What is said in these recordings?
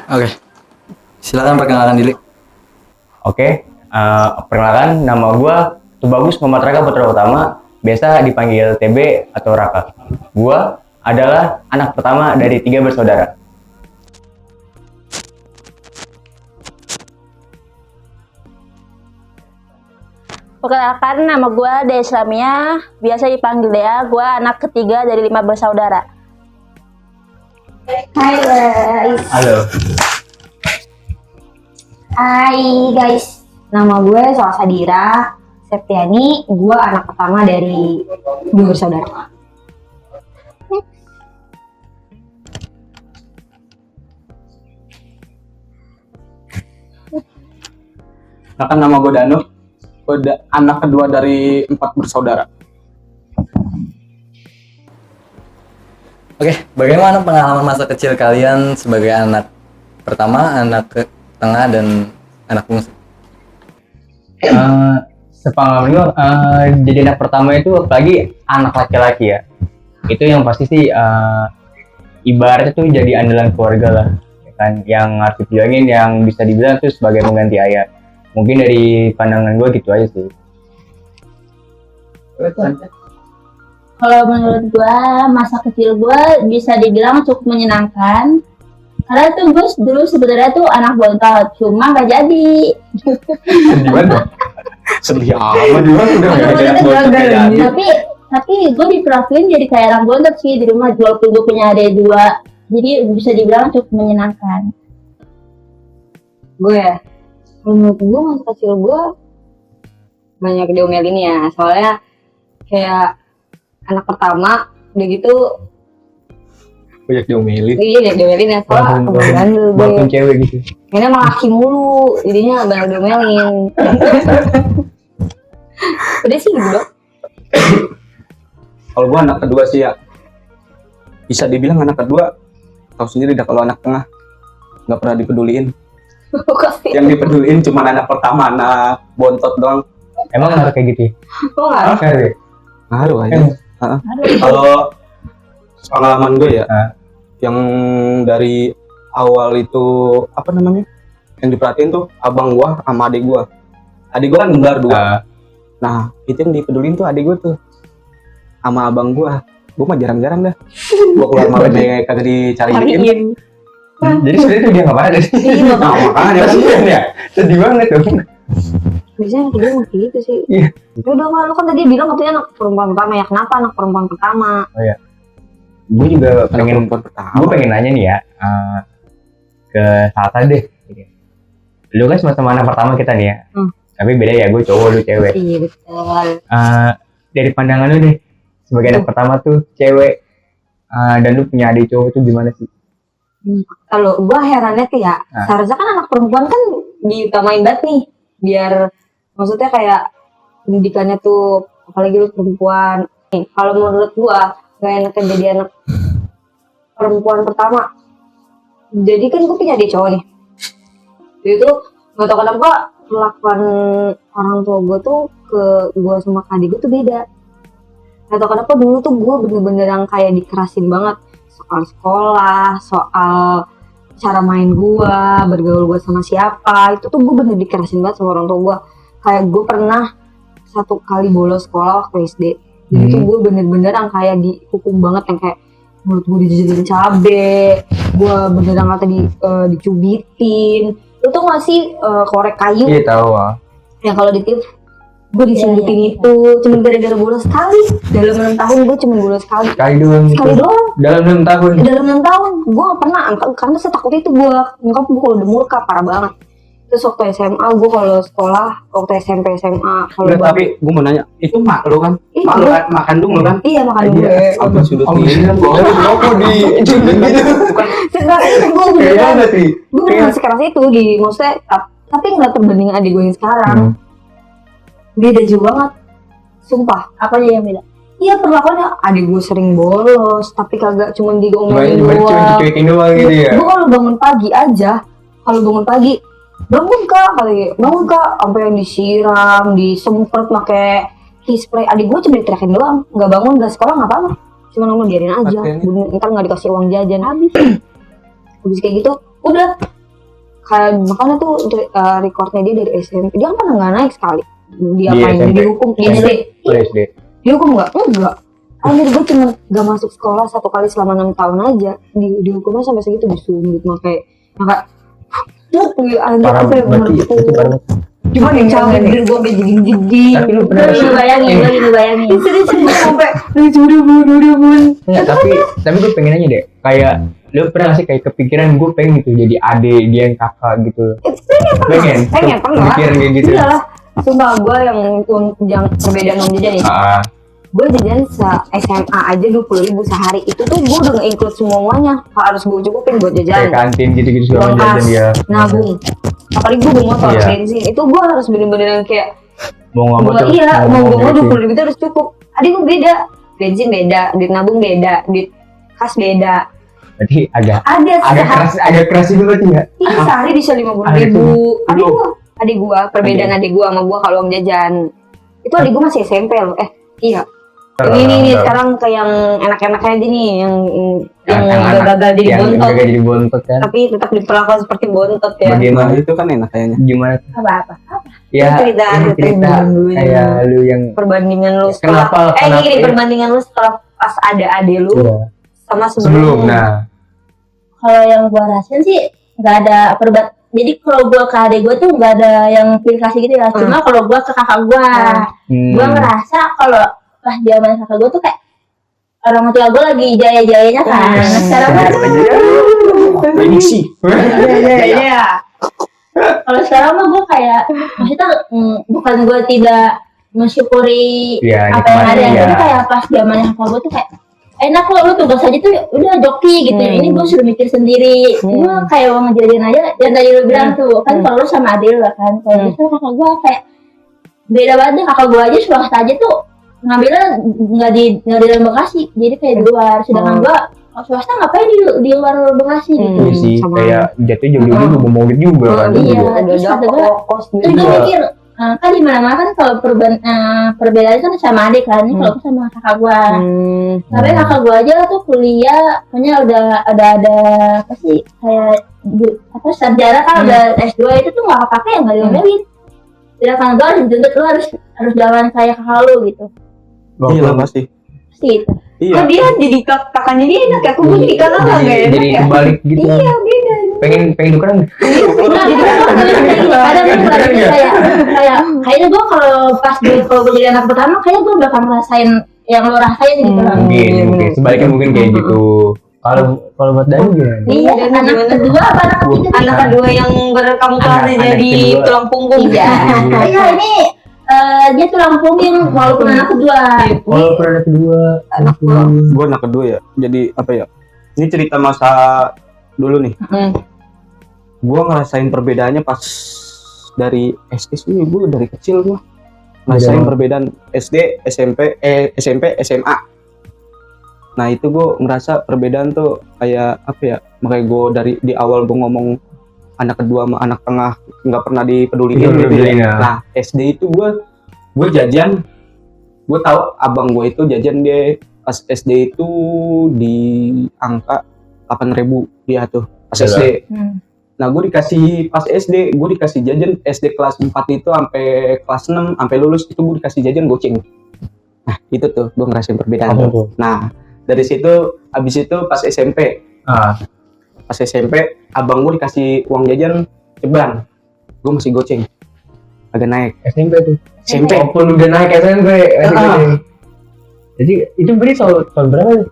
Oke, silakan perkenalkan diri. Oke, perkenalkan nama gue Tubagus Muhammad Raka Putra Utama, biasa dipanggil TB atau Raka. Gue adalah anak pertama dari 3 bersaudara. Perkenalkan, nama gue Dea Islamia, biasa dipanggil Dea. Gue anak ketiga dari 5 bersaudara. Hai guys. Halo. Hai guys. Nama gue Salsadira Septiani. Gue anak pertama dari 2 bersaudara. Kan nama gue Danu. Gue anak kedua dari 4 bersaudara. Oke, bagaimana pengalaman masa kecil kalian sebagai anak pertama, anak tengah, dan anak bungsu? Sepengalaman gue, jadi anak pertama itu apalagi anak laki-laki ya. Itu yang pasti sih ibaratnya tuh jadi andalan keluarga lah, ya kan? Yang harus dibilangin, yang bisa dibilang tuh sebagai mengganti ayah. Mungkin dari pandangan gue gitu aja sih. Kalau menurut gue, masa kecil gue bisa dibilang cukup menyenangkan. Karena tuh gue dulu sebenarnya tuh anak bontot, cuma gak jadi. Di mana? Sedih amat juga udah gak jadi. Tapi gue diperlakuin jadi kayak anak bontot sih di rumah, walaupun gue punya adik 2. Jadi bisa dibilang cukup menyenangkan. Gue ya. Menurut gue masa kecil gue banyak diomelin ya. Soalnya kayak anak pertama udah gitu. Banyak diomelin. Iya banyak diomelin ya. Soalnya bandel gue. Walaupun cewek gitu. Ini emang laki mulu. Jadinya banyak diomelin. Udah sih gitu dong. Kalau gue anak kedua sih ya, bisa dibilang anak kedua. Tahu sendiri dah kalau anak tengah nggak pernah dipeduliin. Yang dipeduliin cuma anak pertama, anak bontot doang. Emang ngaruh kayak gitu ya? Kok nggak? Ngaruh ya? Ngaruh aja. Kalau pengalaman gue ya, yang dari awal itu apa namanya? Yang diperhatiin tuh abang gua sama adik gua. Adik gua kan kembar 2. Nah, itu yang dipedulin tuh adik gua tuh sama abang gua. Gua mah jarang-jarang dah. Gua keluar malam kagak dicariin. Jadi sebenarnya tuh dia nggak ada sih. Iya, makanya kasihan ya. Sedih banget tuh. biasanya yang kedua masih gitu sih. Iya. Udah malu kan tadi bilang katanya anak perempuan pertama ya. Kenapa anak perempuan pertama? Gue juga pengen, pertama. gue pengen nanya nih ya ke Salsa deh. Lu kan sama-sama anak pertama kita nih ya. Tapi beda ya, gue cowok, lu cewek. Iya betul. Dari pandangan lu deh, sebagai anak pertama tuh cewek, dan lu punya adik cowok tuh gimana sih? Kalau gua herannya tuh ya, seharusnya kan anak perempuan kan diutamain banget nih, biar maksudnya kayak pendidikannya tuh, apalagi lu perempuan. Nih, kalau menurut gua gak enaknya jadi anak perempuan pertama. Jadi kan gua punya adik cowok nih. Jadi tuh gak tau kenapa perlakuan orang tua gua tuh ke gua sama adik gua tuh beda. Gak tau kenapa dulu tuh gua bener-bener yang kayak dikerasin banget. Soal sekolah, soal cara main gua, bergaul gua sama siapa, itu tuh gua bener dikerasin banget sama orang tua gua. Kayak gua pernah 1 kali bolos sekolah waktu SD. Jadi tuh gua bener-bener yang kayak dihukum banget, yang kayak mulut gua dijajarin cabe, gua bener yang kata dicubitin. Lu tau gak sih korek kayu? Iya tahu. Yang kalau ditiup gue disebutin itu cuma gara-gara bolos sekali. Dalam 6 tahun gue cuma bolos sekali. Sekali doang. Dalam 6 tahun. Dalam 6 tahun gue gak pernah angkat, karena saya takut itu gue angkat gue kalau udah murka parah banget. Terus waktu SMA gue kalau sekolah, waktu SMP SMA kalau tapi gue mau nanya, itu mak lu kan? Iya, Mak lu kan makan dulu kan? Iya makan gue. Apa sudut Rokok di bukan Sekeras itu gue beneran. sih. Gue beneran sekeras itu di maksudnya, tapi gak terbanding adik gue yang sekarang. Beda jauh banget, sumpah. Apanya yang beda? Iya perlakuannya, adik gue sering bolos, tapi kagak cuma digomelin doang. Cuma dicuekin doang gitu ya. Gue kalau bangun pagi aja, bangun kak, sampai yang disiram, disemprot pakai key spray. Adik gue cuma diteriakin doang, nggak bangun, nggak sekolah nggak apa-apa, cuma ngomong biarin aja. Ntar nggak dikasih uang jajan habis. Habis kayak gitu, udah kayak makanya tuh recordnya dia dari SMP, dia kan pernah nggak naik sekali, dia Di main SMP. dihukum di SD, Oh, SD. dihukum enggak, anjir gue cuma gak masuk sekolah 1 kali selama 6 tahun aja, dihukumnya sampai segitu, disumbit makanya anjir Parah apa yang berarti menurut itu parah. cuma yang cabut gue sampai jeding-jeding. Tapi lu pernah Lu bayangin, lu bayangin. Serius gue sampai udah bun. Enggak, tapi gue pengen aja deh, kayak lu pernah nggak sih kayak kepikiran gue pengen gitu jadi adik dia yang kakak gitu. Pengen kepikiran kayak gitu. Iyalah, sumpah gue yang perbedaan om jajan nih. Gue jajan SMA aja 20.000 sehari, itu tuh gue udah nge-include semuanya, harus gue cukupin buat Kayak jajan, kantin gitu-gitu segala uang jajan kas, dia. nabung, apalagi gue bawa motor, Iya. bensin, itu gue harus bener-bener yang kayak Mau nggak mau gue terus mau gue gitu. 20.000 itu harus cukup. Adik gue beda, bensin beda, duit nabung beda, duit kas beda, Berarti agak ada agak keras itu berarti nggak? iya sehari bisa 50.000. Adik gua perbedaan adik gua sama gua kalau uang jajan. Itu adik gua masih SMP loh. Iya. Ini sekarang ke yang enak-enaknya aja nih, yang gagal jadi bontot. Gagal jadi bontot kan. Tapi tetap diperlakukan seperti bontot ya. Bagaimana Nah, itu kan enak kayaknya. gimana? Apa-apa. Ya, Cerita dulu kayak lu yang perbandingan lu setelah Kenapa gini ya? perbandingan lu setelah pas ada adik lu Iya. sama sebelum. sebelum. Nah, Kalau yang gua rasain sih nggak ada jadi kalau gua ke adik gua tuh nggak ada yang pilih kasih gitu ya. Cuma kalau gua ke kakak gua, gua ngerasa kalau pas zaman kakak gua tuh kayak orang tua gua lagi jaya-jayanya kan. Nah, sekarang gua Prediksi. Iya. kalau sekarang mah gua kayak maksudnya bukan gua tidak mensyukuri Iya, apa yang ada, nikmatin, tapi ya. kayak pas zamannya kakak gua tuh kayak enak kok lu tugas aja tuh udah joki gitu. Ini gue suruh mikir sendiri. Gue kayak mau ngejadiin aja yang tadi lu bilang tuh kan kalau lu sama adik lu kan. Kalau gitu kakak gue kayak beda banget deh. Kakak gue aja swasta aja tuh ngambilnya nggak di dalam Bekasi, jadi kayak di luar. Sedangkan gue swasta ngapain di luar Bekasi gitu. Iya sih, sama. kayak jatuh jauh-jauh juga mau mobil juga kan. Iya, Ada terus kata gue, kos terus gue mikir kan di mana-mana kan kalau perbedaan kan sama adik kan, ini kalau gue sama kakak gue. Tapi kakak gue aja tuh kuliah, pokoknya udah ada apa sih kayak apa sarjana kan udah S2 itu tuh nggak kepake ya nggak diomelin. Sedangkan gue harus dituntut lu harus jalan kayak kakak lu gitu. Iya lah pasti. Pasti itu. Iya. Kok dia jadi kakaknya dia enak ya? Aku mau jadi kakak nggak enak Jadi ya? kebalik gitu. Iya beda. Pengen tukeran. Ada kayak kayaknya gue kalau gue jadi anak pertama kayaknya gue bakal ngerasain yang lo rasain gitu. Mungkin sebaliknya mungkin kayak gitu. Kalau buat Dani gimana? Iya, anak kedua apa anak ketiga? Anak kedua yang berkamuflase Anak jadi kedua. tulang punggung. Iya. Iya ini dia tulang punggung walaupun anak kedua. Kalau pernah kedua, Gue anak kedua ya. Jadi apa ya? Ini cerita masa dulu nih. Gue ngerasain perbedaannya pas dari SD sih. Gue dari kecil gue ngerasain perbedaan SD, SMP, SMA. Nah itu gue ngerasa perbedaan tuh kayak apa ya? Makanya gue dari di awal gue ngomong anak kedua sama anak tengah nggak pernah dipeduliin gitu ya. Nah SD itu gue jajan, gue tahu abang gue itu jajan dia pas SD itu di angka 8.000 dia tuh pas SD. Nah gue dikasih pas SD, gue dikasih jajan SD kelas 4 itu sampai kelas 6 sampai lulus itu gue dikasih jajan goceng. Nah itu tuh gue ngerasain perbedaan tuh. Nah dari situ abis itu pas SMP. Pas SMP abang gue dikasih uang jajan ceban, gue masih goceng, agak naik. SMP tuh. SMP. Walaupun udah naik SMP. Jadi itu beri tahun berapa?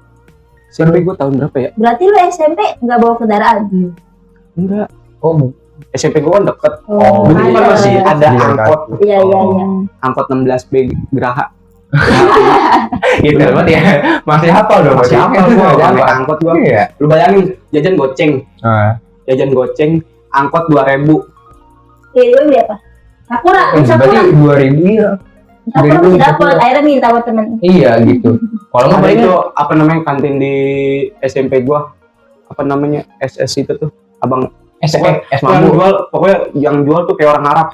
SMP gue tahun berapa ya? Berarti lu SMP nggak bawa kendaraan? Enggak. Oh, SMP gue kan deket. Oh, Dulu kan ada. masih ada angkot. Iya iya iya. Angkot 16B Geraha. gitu banget ya. Masih hafal dong. Masih hafal gue, naik angkot gue. Iya. Lu bayangin, jajan goceng. Jajan goceng, angkot 2.000. Jadi lu beli apa? Sakura, Berarti Sakura. 2000 ya. Sakura masih dapet, akhirnya minta buat temen. Iya gitu. Kalau nggak Ada paling itu apa namanya kantin di SMP gue, apa namanya SS itu tuh, abang es yang mambu. jual, pokoknya yang jual tuh kayak orang Arab.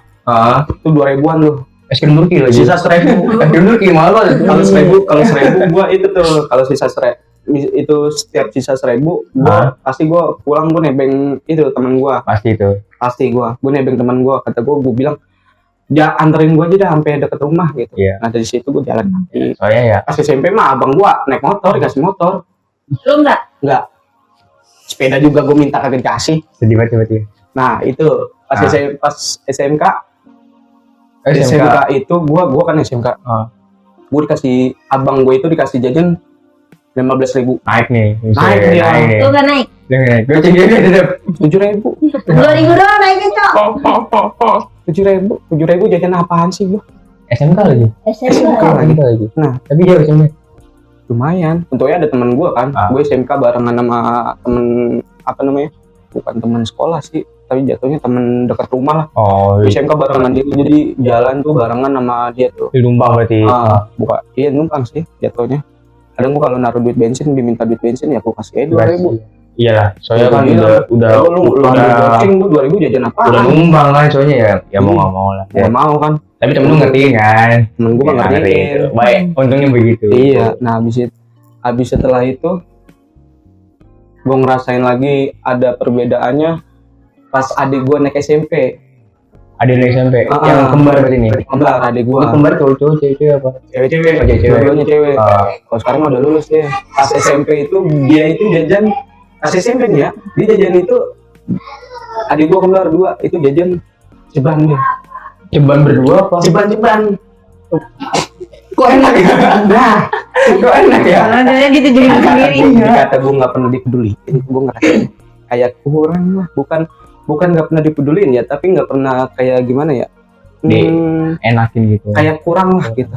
Itu 2.000-an tuh. Es krim Turki lagi. Sisa 1.000. Es krim Turki mahal banget. Kalau 1.000 gua itu tuh kalau sisa itu setiap sisa 1.000 pasti gue pulang gue nebeng itu teman gue pasti gue nebeng teman gue, kata gue bilang ya anterin gue aja dah sampai deket rumah gitu. Nah dari situ gue jalan kaki. Soalnya ya Pas SMP mah abang gue naik motor, dikasih motor. Lu enggak? Sepeda juga gue minta kagak dikasih. sedih banget ya. Nah itu pas SMK itu gue kan SMK. Gue dikasih, abang gue itu dikasih jajan 15.000. Naik nih. Naik dia. Lu enggak naik? Gue cengeng tetap 7.000. 2.000 doang naiknya, Cok. 7.000 jajan apaan sih gue? SMK lagi. SMK. lagi. Nah, Tapi dia SMK. lumayan. Untungnya ada temen gue kan. Gue SMK barengan sama temen apa namanya? Bukan temen sekolah sih, tapi jatuhnya temen dekat rumah lah. SMK barengan dia, jadi jalan tuh barengan sama dia tuh. Di Lumbang berarti. Iya numpang sih jatuhnya. Kadang gue kalau naruh duit bensin, diminta duit bensin ya aku kasih 2.000. Iyalah, soalnya kan udah lu 2.000 jajan apa? udah numpang kan, soalnya ya mau nggak mau lah. Ya mau kan. Tapi temen lu ngertiin kan? Temen gue ngertiin. Baik, untungnya begitu. Iya, nah habis setelah itu gue ngerasain lagi ada perbedaannya pas adik gue naik SMP. Ada di SMP yang kembar berarti nih. Kembar adik gue. Kembar cowok cewek apa? Cewek-cewek. Cewek. Dua-duanya cewek. Kalau sekarang udah lulus dia. Pas SMP itu dia itu jajan. Pas SMP nih ya, dia jajan itu adik gue kembar 2 itu jajan ceban dia. Ceban berdua apa? Ceban. Kok enak ya? Nah, kok enak ya? Karena gitu jadi sendiri. Kata gue nggak pernah dipeduliin, gue ngerasa kayak kurang lah. Bukan nggak pernah dipeduliin ya, tapi nggak pernah kayak gimana ya? Enakin gitu. Kayak kurang lah gitu.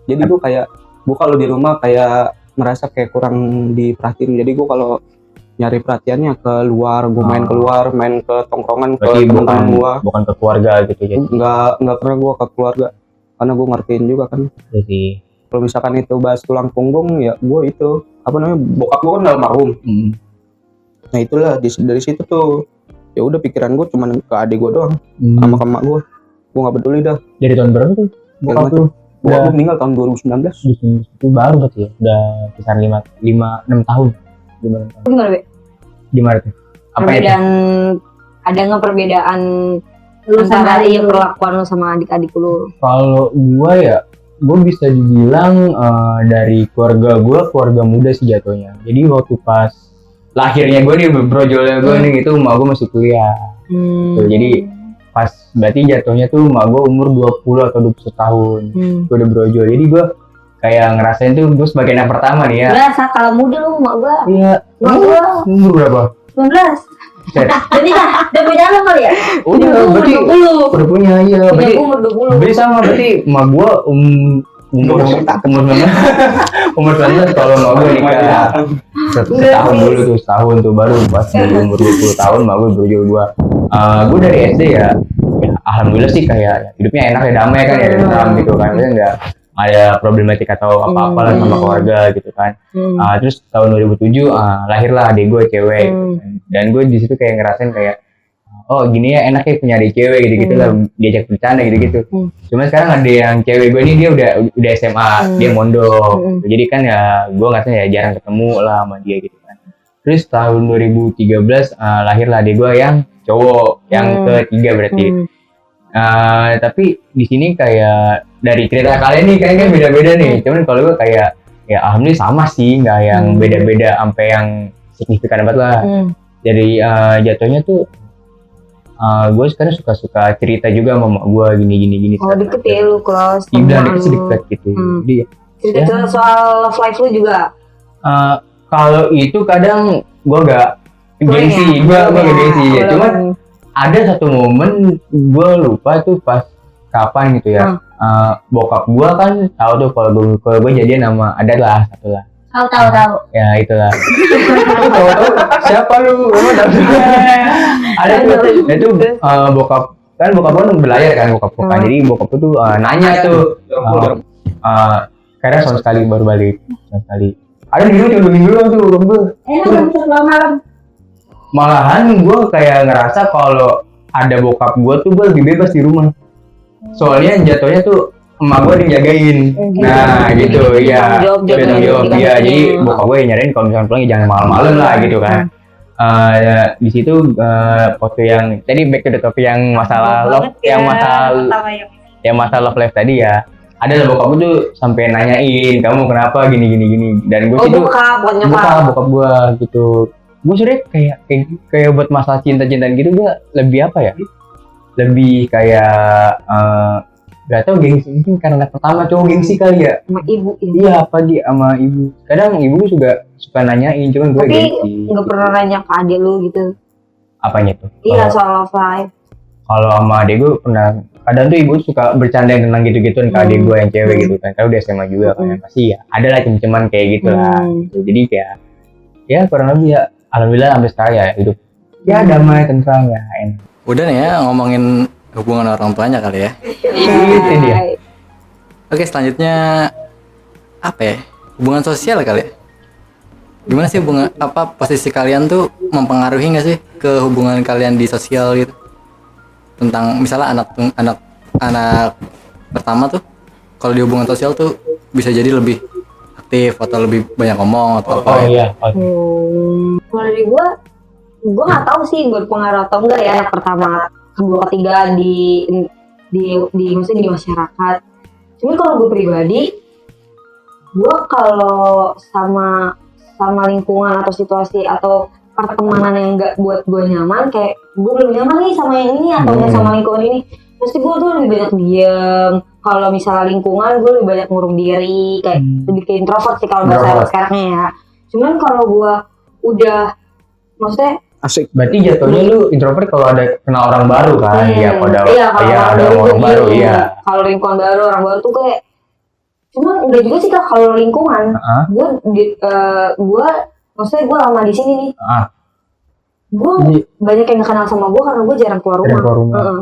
Jadi gue kayak kalau di rumah kayak merasa kayak kurang diperhatiin. Jadi gue kalau nyari perhatiannya ke luar, gue main keluar, main ke tongkrongan ke teman-teman gue. Bukan ke keluarga gitu ya? Nggak pernah gue ke keluarga, karena gue ngertiin juga kan. Jadi kalau misalkan itu bahas tulang punggung ya gue itu apa namanya, bokap gue kan almarhum. Nah itulah dari situ tuh ya udah pikiran gue cuman ke adik gue doang sama ke emak gue nggak peduli dah. Dari tahun berapa tuh bokap tuh? Bokap gue meninggal tahun 2019. Itu baru berarti ya, udah kisar 5-6 tahun. Gimana, Be? Gimana tuh? Apa Perbedaan, ada nggak perbedaan Lu sama antara adik lu. perlakuan lu sama adik-adik lu? Kalau gua ya, gue bisa dibilang dari keluarga muda sih jatuhnya. Jadi waktu pas lahirnya gue nih, brojolnya gue nih gitu, emak gue masih kuliah. Tuh, jadi pas berarti jatuhnya tuh emak gue umur 20 atau 21 tahun. Gue udah brojol. Jadi gue kayak ngerasain tuh gue sebagai anak pertama nih ya. Biasa kalau muda lu mak gua. Iya. Umur berapa? 19. Jadi udah beda lu kali ya? Udah, berarti 20. udah punya, iya. Berarti Umur 20. berarti sama, berarti emak gue umur 19 kalau emak gue nikah setahun tuh baru pas dari umur 20 tahun emak gue brojol gue dari SD ya alhamdulillah sih kayak hidupnya enak ya, damai kan ya, tenang gitu kan, maksudnya nggak ada problematik atau apa-apa lah sama keluarga gitu kan. Terus tahun 2007 lahirlah adik gue cewek dan gue di situ kayak ngerasain kayak oh gini ya enaknya punya adik cewek gitu lah, diajak bercanda gitu. Cuma sekarang ada yang cewek gue ini dia udah SMA, dia mondok, jadi kan ya gue ngerasa ya jarang ketemu lah sama dia gitu kan. Terus tahun 2013 lahirlah adik gue yang cowok, yang ketiga berarti. Tapi di sini kayak dari cerita kalian nih kayaknya beda-beda nih. Cuman kalau gue kayak ya alhamdulillah sama sih, nggak yang beda-beda sampai yang signifikan banget lah. Jadi jatuhnya tuh gue sekarang suka cerita juga sama gue gini. Oh deket ya lu kelas? Dibilang deket sih deket gitu. Jadi cerita soal love life lu juga? Kalau itu kadang gue gak gengsi, gue gak gengsi ya. Cuman ada satu momen gue lupa tuh pas kapan gitu ya. Bokap gue kan tahu tuh kalau gue jadian sama ada lah satu lah. Tahu. Ya itulah. Tahu siapa lu? Ada tuh. Itu bokap gue berlayar kan bokap gue kan. Jadi bokap gue tuh nanya tuh. Karena setahun sekali baru balik. Ada di cuma 2 minggu doang tuh bokap gue. Malam. Malahan gue kayak ngerasa kalau ada bokap gue tuh gue lebih bebas di rumah. Soalnya jatuhnya tuh emak gue yang jagain. Nah gitu ya. Tanggung jawab ya. Jadi bokap gue yang nyariin kalau misalnya pulang ya jangan malam-malam lah gitu kan. Di situ foto yang tadi back to the topic yang masalah love, yang masalah love life tadi ya. Ada lah bokap gue tuh sampai nanyain kamu kenapa gini dan gue sih tuh bokap gue gitu. Gue sebenernya kayak buat masalah cinta-cintaan gitu gue lebih apa ya? Lebih kayak gak tau gengsi mungkin karena pertama cowok gengsi kali ya. Sama ibu. Iya pagi sama ibu. Kadang ibu juga suka nanyain cuman gue gengsi. Tapi nggak pernah nanya ke adik lu gitu. Apanya tuh? Iya soal love life. Kalau sama adik gue pernah. Kadang tuh ibu suka bercanda tentang gitu-gituan ke adik gue yang cewek gitu kan. Kalau udah SMA juga kan pasti ya. Ada lah cem-ceman kayak gitu lah. Jadi kayak ya kurang lebih ya. Alhamdulillah sampai sekarang ya hidup ya damai tentram ya enak. Udah nih ya ngomongin hubungan orang tuanya kali ya. Itu dia. Oke, selanjutnya apa ya? Hubungan sosial kali ya. Gimana sih posisi kalian tuh mempengaruhi nggak sih ke hubungan kalian di sosial gitu? Tentang misalnya anak pertama tuh kalau di hubungan sosial tuh bisa jadi lebih aktif atau lebih banyak ngomong atau apa ya? Kalau dari gue nggak tahu sih berpengaruh atau enggak ya anak pertama, kedua, ketiga di maksudnya di masyarakat. Cuma kalau gue pribadi, gue kalau sama lingkungan atau situasi atau pertemanan yang nggak buat gue nyaman, kayak gue belum nyaman nih sama yang ini atau nggak sama lingkungan ini, pasti gue tuh lebih banyak diem. Kalau misalnya lingkungan gue lebih banyak ngurung diri, kayak lebih ke introvert sih kalau bahasa sekarangnya ya. Cuman kalau gue udah maksudnya asik. Berarti jatuhnya lu introvert kalau ada kenal orang baru kan? Iya, ada orang baru iya. Kalau lingkungan baru, orang baru tuh kayak cuma enggak juga sih Kak kalau lingkungan. Gue maksudnya gue lama di sini nih. Gue banyak yang gak kenal sama gue karena gue jarang keluar rumah.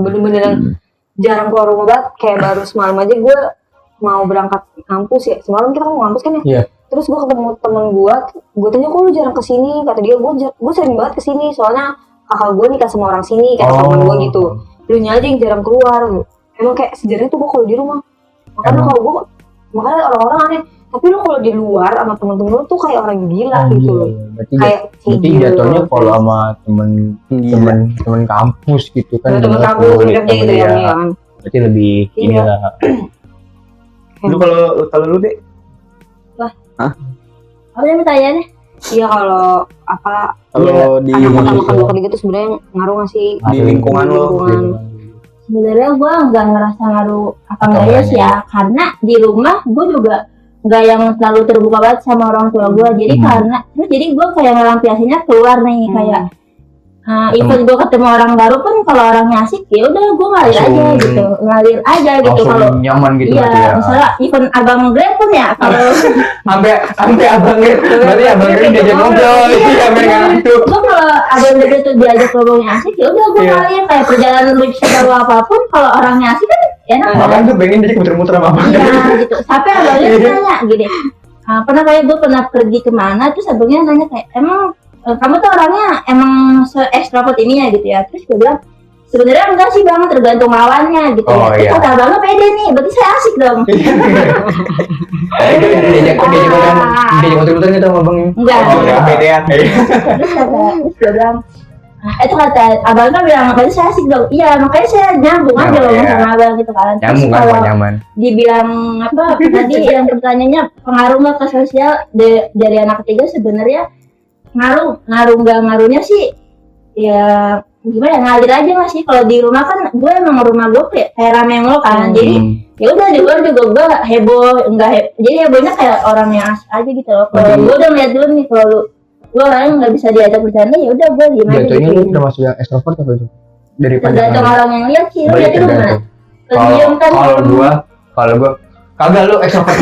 Bener-bener jarang keluar rumah banget. Kayak baru semalam aja gue mau berangkat kampus ya. Semalam kita mau kampus kan ya? Iya. Terus gue ketemu temen gue tanya kok lu jarang kesini, kata dia gue sering banget kesini soalnya kakak gue nikah sama orang sini, kata temen gue gitu. Lu aja yang jarang keluar. Emang kayak sejarahnya tuh gue kalau di rumah, makanya orang-orang aneh. Tapi lu kalau di luar sama temen-temen lu tuh kayak orang gila gitu loh. Berarti jatuhnya kalau sama temen kampus gitu kan. Temen kampus kerja gitu ya. Berarti lebih inilah. Lu kalau lu deh? Apa yang pertanyaannya? Iya kalau apa? Kalau di makan ketiga tuh sebenarnya ngaruh nggak sih di lingkungan lo? Sebenarnya gue nggak ngerasa ngaruh apa enggak ya sih ya, karena di rumah gue juga nggak yang terlalu terbuka banget sama orang tua gue. Jadi jadi gue kayak ngelampiasinnya keluar nih kayak even gue ketemu orang baru pun kalau orangnya asik ya udah gue ngalir aja gitu kalau nyaman gitu iya, misalnya even abang Grab pun ya kalau sampai abang Grab berarti abang Grab diajak ngobrol iya mereka itu gue kalau abang Grab itu diajak ngobrolnya asik ya udah gue ngalir kayak perjalanan lucu atau apapun kalau orangnya asik kan enak bahkan tuh pengen diajak muter-muter sama abang iya gitu sampai abang Grab nanya gini pernah kayak gue pernah pergi kemana terus abangnya nanya kayak emang kamu tuh orangnya emang se-ekstrovert ini ya gitu ya. Terus gue bilang sebenarnya enggak sih bang, tergantung lawannya gitu ya. Terus kata abangnya pede nih, berarti saya asik dong. Diajak muter-muter gitu sama abang. Enggak. Kepedean. Terus gue bilang itu kata abangnya bilang berarti saya asik dong. Iya makanya saya nyambung aja ngomong sama abang gitu kan. Nyambung kan nyaman. Dibilang apa tadi yang pertanyaannya pengaruh nggak ke sosial dari anak ketiga sebenarnya ngaruhnya sih ya gimana ya ngalir aja nggak sih kalau di rumah kan gue emang rumah gue kayak rame lo kan jadi ya udah di luar juga gue heboh jadi hebohnya kayak orang yang asik aja gitu loh kalau gue udah ngeliat dulu nih kalau gue orangnya nggak bisa diajak bercanda ya udah gue diem aja jatuhnya gitu. lu termasuk yang ekstrovert atau itu dari tergantung orang yang lihat sih lu lihat dulu mana kalau gue kagak lu ekstrovert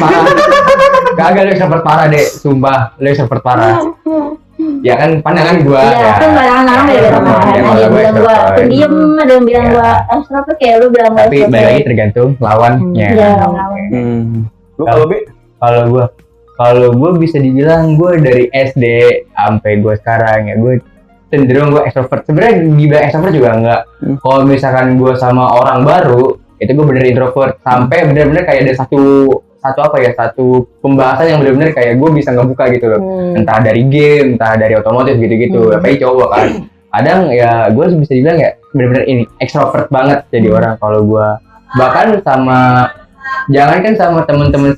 parah deh sumpah lu ekstrovert parah ya kan pandangan gua ya kan pandangan orang beda ada yang bilang gua pendiam ada yang bilang gua ekstrovert kayak lu bilang gua tapi balik lagi tergantung lawannya Lu kalau gua bisa dibilang gua dari SD sampai gua sekarang ya gua cenderung gua ekstrovert sebenarnya dibilang ekstrovert juga enggak kalau misalkan gua sama orang baru itu gue bener introvert sampai bener-bener kayak ada satu pembahasan yang bener-bener kayak gue bisa ngebuka gitu loh, entah dari game, entah dari otomotif gitu-gitu. Apalagi cowok kan, kadang ya gue bisa dibilang ya bener-bener ini ekstrovert banget jadi orang. Kalau gue bahkan sama jangankan sama temen-temen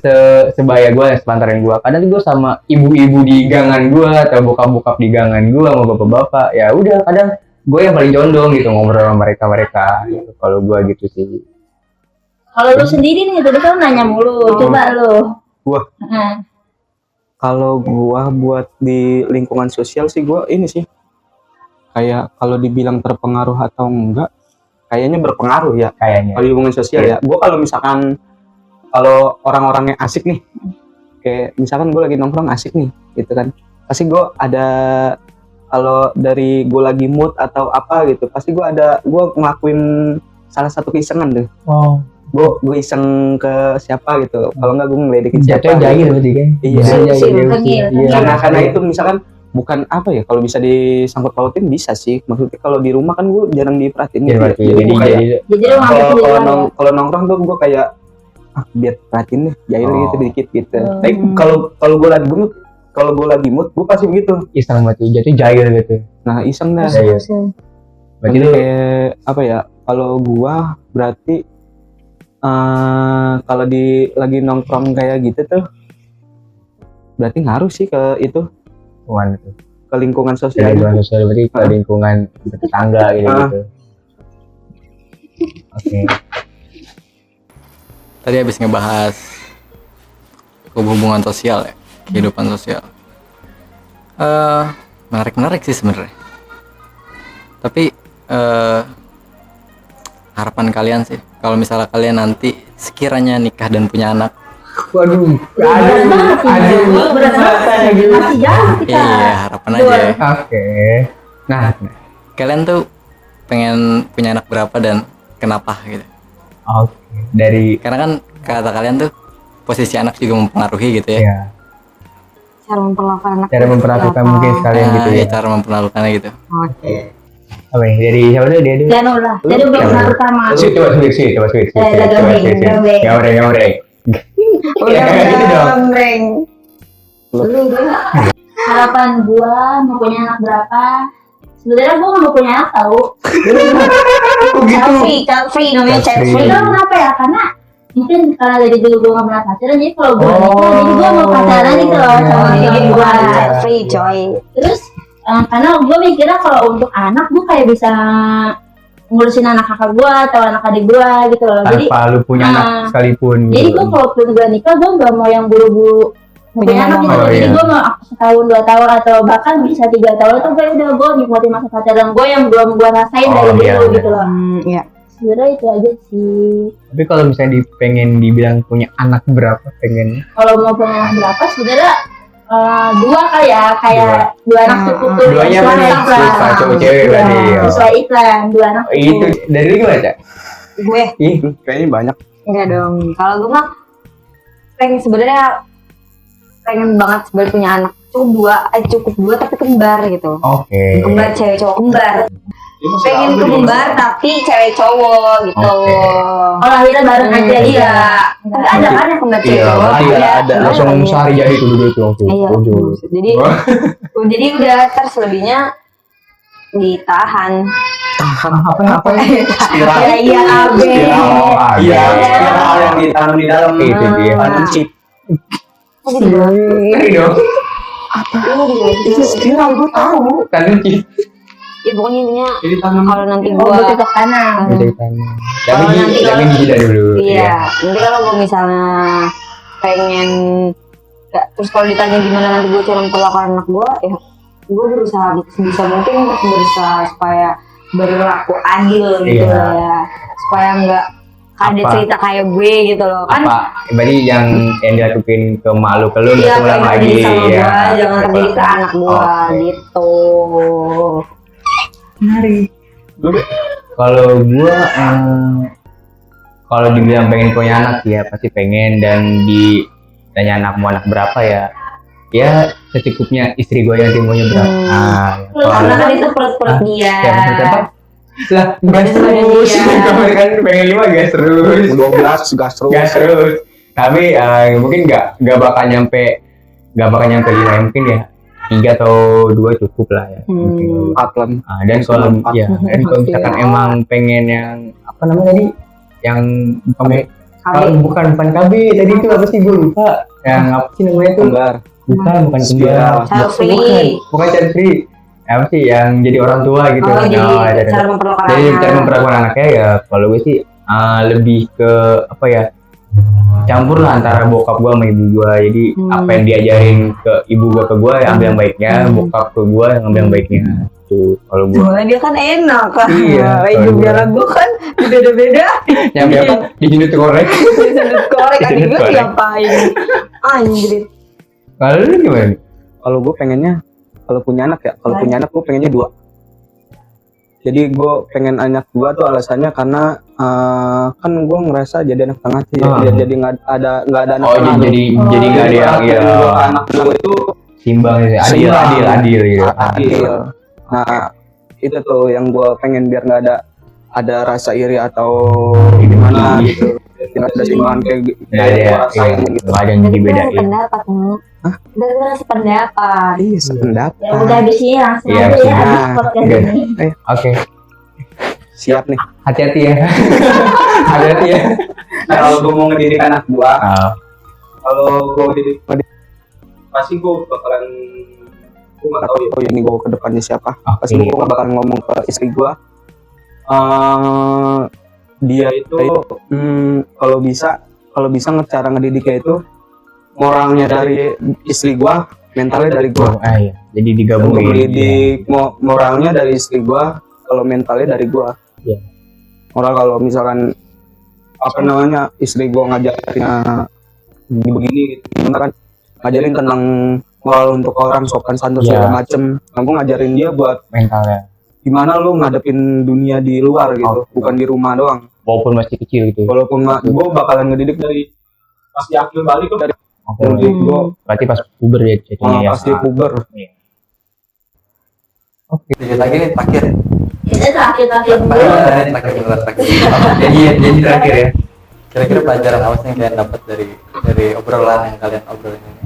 sebaya gue yang sepantaran gue, kadang gue sama ibu-ibu di gangan gue atau bokap-bokap di gangan gue sama bapak-bapak, ya udah kadang gue yang paling condong gitu ngobrol sama mereka gitu. Kalau gue gitu sih. Kalau lu sendiri nih, tadi kan nanya mulu, coba lu. Gua kalau gua buat di lingkungan sosial sih gua ini sih kayak kalau dibilang terpengaruh atau enggak, kayaknya berpengaruh ya. Kayaknya. Kalau di lingkungan sosial ya, gua kalau misalkan kalau orang-orangnya asik nih, kayak misalkan gua lagi nongkrong asik nih, gitu kan, pasti gua ada, kalau dari gua lagi mood atau apa gitu, pasti gua ngelakuin salah satu keisengan deh. Oh. Gue iseng ke siapa gitu, kalau nggak gue ngeledekin siapa. Jatuhnya jahil berarti kan? Iya. Iya. Karena itu misalkan bukan apa ya, kalau bisa disangkut pautin bisa sih, maksudnya kalau di rumah kan gue jarang diperhatiin. Jadi Jadi lu ngambil sendiri ya. kalau nongkrong tuh gue kayak biar perhatiin deh, jahil gitu dikit gitu. Tapi kalau gue lagi mood gue pasti begitu. iseng berarti jatuh jahil gitu. Nah iseng dah. Berarti lu Kayak apa ya, kalau gue berarti kalau lagi nongkrong kayak gitu tuh berarti ngaruh sih ke itu, lingkungan itu. ke lingkungan Ke sosial. lingkungan sosial berarti ke lingkungan tetangga gitu. Oke. Tadi habis ngebahas hubungan sosial ya, kehidupan sosial. Menarik sih sebenarnya. Tapi harapan kalian sih, kalau misalnya kalian nanti sekiranya nikah dan punya anak. Waduh. Berat banget. Masih jauh kita. Iya, harapan aja. Oke. Nah, Kalian tuh pengen punya anak berapa dan kenapa gitu? oke. Dari Karena kan kata kalian tuh posisi anak juga mempengaruhi gitu ya. ya, Cara memperlakukan anak. cara memperhatikan mungkin sekalian gitu ya. Cara memperlakukannya gitu. Oke. Apa ya? Dari siapa tuh dia dulu? Janu lah. Jadi belum pernah pertama. Coba sweet. gambreng. Gambreng. Udah gitu dong. gambreng. Lu harapan gua mau punya anak berapa? Sebenarnya gua nggak mau punya anak tahu. Child free namanya child free. Itu kenapa ya? Karena mungkin karena dari dulu gua nggak pernah pacaran, jadi kalau gua nikah, jadi gua mau pacaran gitu loh sama Jadi suami gua. child free coy. Terus karena gue mikirnya kalau untuk anak gue kayak bisa ngurusin anak kakak gue atau anak adik gue gitu loh. Jadi Tanpa lu punya anak sekalipun. jadi gitu. gue kalaupun gue nikah gue nggak mau yang buru-buru punya anak gitu. Oh, Jadi iya. gue mau setahun 2 tahun atau bahkan bisa 3 tahun tuh gue nikmatin masa pacaran gue yang belum gue rasain Oh, dari iya, dulu iya. gitu loh. Iya. Sebenarnya itu aja sih. Tapi kalau misalnya pengen dibilang punya anak berapa pengen? Kalau mau punya anak berapa sebenarnya 2 kali ya, kayak 2 anak cukup tuh. Duanya apa nih? Sesuai Suka cowok cewek Iya, berarti. sesuai iklan 2 anak Itu cukup. dari lu gimana, Cak? Gue Kayaknya banyak. enggak dong. Kalau gue mah pengen banget sebenarnya punya anak. Cukup dua tapi kembar gitu. Oke. Kembar cewek cowok kembar. Pengen kembar tapi cewek cowok gitu. Oke. Oh, lahirnya bareng aja Iya. dia. Tapi ada kan yang kembar cewek Iya, cowok? ada. Langsung sehari jadi tuh dulu tuh langsung. Iya. Tujuh. Jadi udah selebihnya ditahan. Apa? Ya iya abe. Oh, ada. Iya, spiral yang ditanam di dalam Itu dia. tanam chip. Ngeri dong. Itu spiral gue tahu. Kan Cip. Ya pokoknya intinya Jadi tanam. kalau nanti Oh, gua bercocok tanam. Ceritanya. Kalau nanti Tapi dijeda dulu. iya, nanti kalau gua misalnya pengen terus kalau ditanya gimana nanti gua cara memperlakukan anak gua, ya gua berusaha sebisa mungkin untuk berusaha supaya berlaku adil gitu Iya. ya, supaya nggak ada Apa? cerita kayak gue gitu loh kan. Apa? Berarti yang dilakuin ke malu ke lu Iya, nggak ulang pengen lagi. terjadi sama Ya. gua, jangan terjadi ke anak gua Oke. gitu. Kalau gua kalau dibilang pengen punya anak ya pasti pengen, dan ditanya anak mau anak berapa ya secukupnya istri gua yang maunya berapa. Hmm. Nah, Lu kalau karena kan itu perut-perut dia. ya maksudnya apa? Lah, gas terus. Kamu kan pengen 5 gas terus. 12 gas terus. Gas terus. Tapi mungkin nggak bakal nyampe 5 mungkin ya. 3 atau 2 cukup lah ya. Mungkin. 4 lah. Dan kalau misalkan emang pengen yang apa namanya tadi? Yang bukan KB tadi itu apa sih gue lupa. Yang apa sih namanya itu? Kembar. Bukan kembar. Child free. Bukan child free. Apa sih yang jadi orang tua gitu. Oh, jadi cara memperlakukan Jadi anak. cara memperlakukan anaknya ya kalau gue sih lebih ke apa ya? Campur lah antara bokap gue sama ibu gue. Jadi apa yang diajarin ke ibu gue ke gue ambil yang baiknya, bokap ke gue yang ambil yang baiknya. Tuh kalau gue. Soalnya dia kan enak kan. Iya, Hidup kalau jalan gue kan beda-beda. Yang apa? Di sini tuh korek. Sudut korek adik gue Korek. diapain? Anjir. Kalau lu gimana? Kalau gue pengennya kalau punya anak gue pengennya 2. Jadi gue pengen anak 2 tuh alasannya karena kan gue ngerasa jadi anak tengah sih. Jadi nggak ada anak tengah. jadi nggak ada yang ya anak gue itu timbang gitu. Adil gitu. adil. Nah itu tuh yang gue pengen biar nggak ada rasa iri atau gimana gitu. Tidak ada simpangan kayak gitu. Nggak ada gitu. nggak ada yang Jadi dibedain. pendapat nih. Dari sependapat. Iya sependapat. Ya udah abis ini langsung Iya, aja ya sudah. abis podcast Oke. ini. Oke, Siap nih. hati-hati ya. Hati-hati ya. Kalau gue mau ngedidik anak gue, Ah, kalau gue ngedidik pasti gue bakalan gue nggak tahu ya ini gue ke depannya siapa. Pasti gue bakal ngomong ke istri gue. Dia itu kalau bisa cara ngedidiknya itu moralnya dari istri gue, mentalnya dari gue. iya. Jadi digabungin. Ngedidik moralnya dari istri gue, kalau mentalnya dari gue. Iya. Moral kalau misalkan apa namanya istri gue ngajarin begini gitu kan, ngajarin tentang moral untuk orang sopan santun Iya. segala macem. Nah, gue ngajarin dia buat Mentalnya. gimana lu ngadepin dunia di luar gitu, bukan di rumah doang. Walaupun masih kecil gitu. Walaupun gue bakalan ngedidik dari pas di akhir balik tuh dari Oke. ngedidik gue Berarti pas puber ya jadinya ya. pasti puber. Sedikit lagi nih terakhir. Ini terakhir dulu. Terakhir. Jadi terakhir ya. Kira-kira pelajaran apa sih yang kalian dapat dari obrolan yang kalian obrolin ini?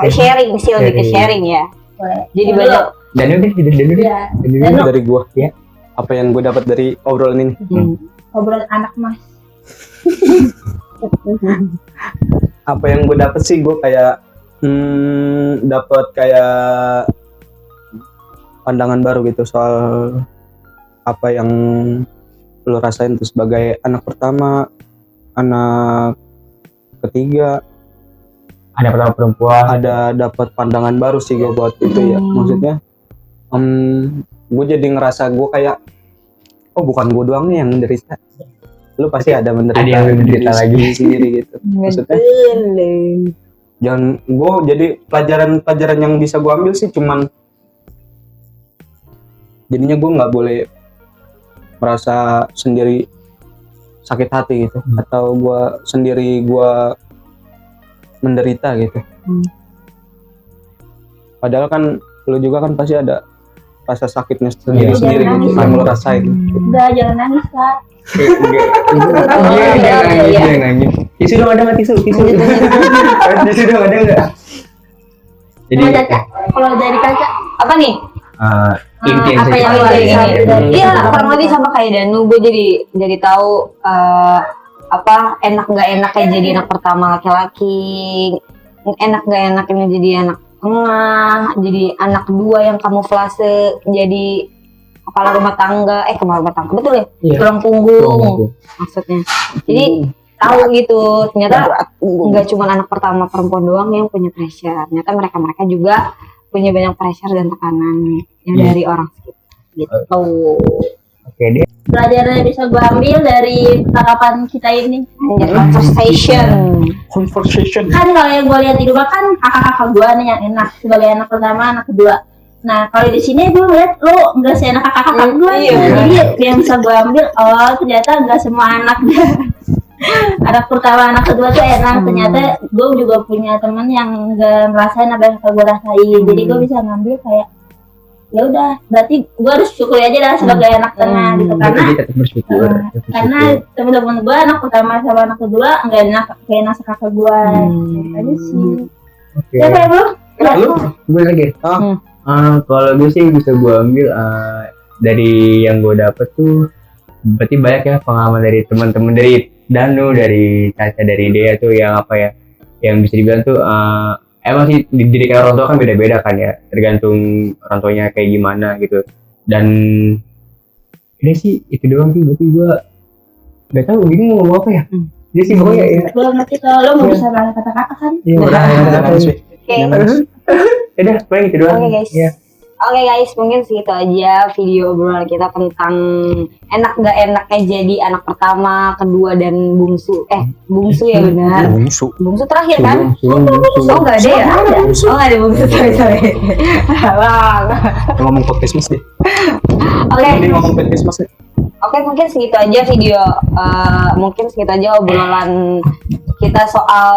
Sharing sih lebih ke sharing ya. Boleh. Jadi banyak. Dan udah. Iya. Dan Dari gue Iya. apa yang gue dapat dari obrolan ini, obrolan anak mas. apa yang gue dapat sih, gue kayak dapat kayak pandangan baru gitu soal apa yang lo rasain tuh sebagai anak pertama, anak ketiga, Ada pertama perempuan. ada dapat pandangan baru sih gue buat itu ya. Maksudnya gue jadi ngerasa gue kayak oh bukan gue doang nih yang menderita, lu pasti ada menderita, Ada yang menderita lagi. sendiri gitu. Maksudnya jangan gue jadi pelajaran yang bisa gue ambil sih cuman jadinya gue nggak boleh merasa sendiri sakit hati gitu, atau gue sendiri gue menderita gitu. Padahal kan lu juga kan pasti ada rasa sakitnya sendiri-sendiri Jangan gitu, nangis. yang lu rasain. Udah jangan nangis lah. Iya, nangis. Tisu dong, ada nggak tisu? Tisu dong, ada nggak? Jadi Kalau Caca, kalau dari Caca, Apa nih? inti yang apa saya yang ceritain lu ini. dari- Iya, kurang lebih sama kayak Danu. Gue jadi tahu apa enak nggak enaknya jadi anak pertama laki-laki, enak nggak enaknya jadi anak tengah, jadi anak kedua yang kamuflase jadi kepala rumah tangga, kepala rumah tangga betul ya, Iya. tulang punggung maksudnya. Jadi tahu gitu, ternyata nggak cuma anak pertama perempuan doang yang punya pressure, ternyata mereka juga punya banyak pressure dan tekanan yang Iya. dari orang sekitar gitu. Oke deh. pelajaran yang bisa gue ambil dari tanggapan kita ini. Anjir, conversation. Kan kalau yang gue lihat di rumah kan kakak-kakak gue nih yang enak sebagai anak pertama, anak kedua. Nah kalau di sini gue lihat lo nggak seenak kakak-kakak gue, Iya. jadi yang bisa gue ambil, oh ternyata nggak semua anak anak pertama, anak kedua tuh enak. Ternyata gue juga punya teman yang nggak ngerasain apa yang gue rasain, jadi gue bisa ngambil kayak ya udah berarti gue harus syukur aja lah sebagai anak tengah gitu karena Jadi tetap bersyukur. karena teman-teman gue anak pertama sama anak kedua nggak enak kayak nasa kakak gue aja sih. Oke. Siapa ya bro? Lu? Gue lagi. Kalau gue sih bisa gue ambil dari yang gue dapet tuh berarti banyak ya pengalaman dari teman-teman dari Danu, dari Caca, dari Dea tuh yang apa ya, yang bisa dibilang tuh emang sih dididik orang tua kan beda-beda kan ya, tergantung orang tuanya kayak gimana gitu. Dan ini sih itu doang sih, berarti gue nggak tahu ini mau ngomong apa ya. Ini sih pokoknya ya. Gue ngerti kalau lo mau bisa balik kata-kata kan. Iya. Oke. Udah, paling itu doang. Oke, guys. Iya. Oke guys, mungkin segitu aja video obrolan kita tentang enak gak enaknya jadi anak pertama, kedua, dan bungsu. Bungsu ya benar. Bungsu. Bungsu terakhir kan? Sulung. Oh nggak ada ya? Oh nggak ada bungsu, sorry. Bang. Ngomong podcast mas deh. Oke. Ini ngomong podcast mas deh. Oke, mungkin segitu aja video, mungkin segitu aja obrolan kita soal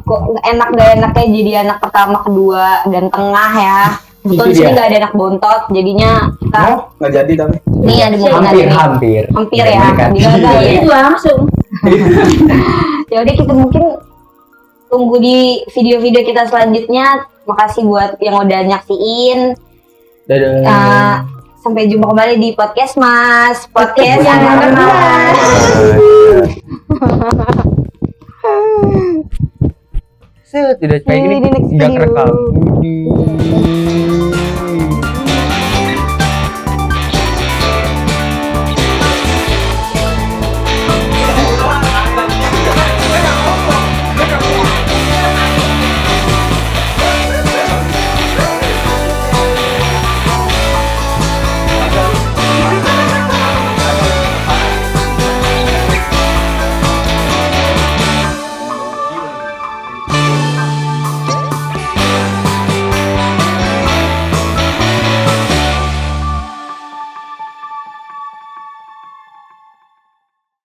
kok enak gak enaknya jadi anak pertama, kedua, dan tengah ya. Betul, di sini nggak ada anak bontot, jadinya kita Nggak jadi tapi. nih ada dimulai Hampir ya, digagal ya. Itu langsung. Ya udah, kita mungkin tunggu di video-video kita selanjutnya. Makasih buat yang udah nyaksiin. Dadah. Sampai jumpa kembali di podcast Mas. Podcast anak Mas. Tidak kayak See you in the gini next nggak video. kerekam.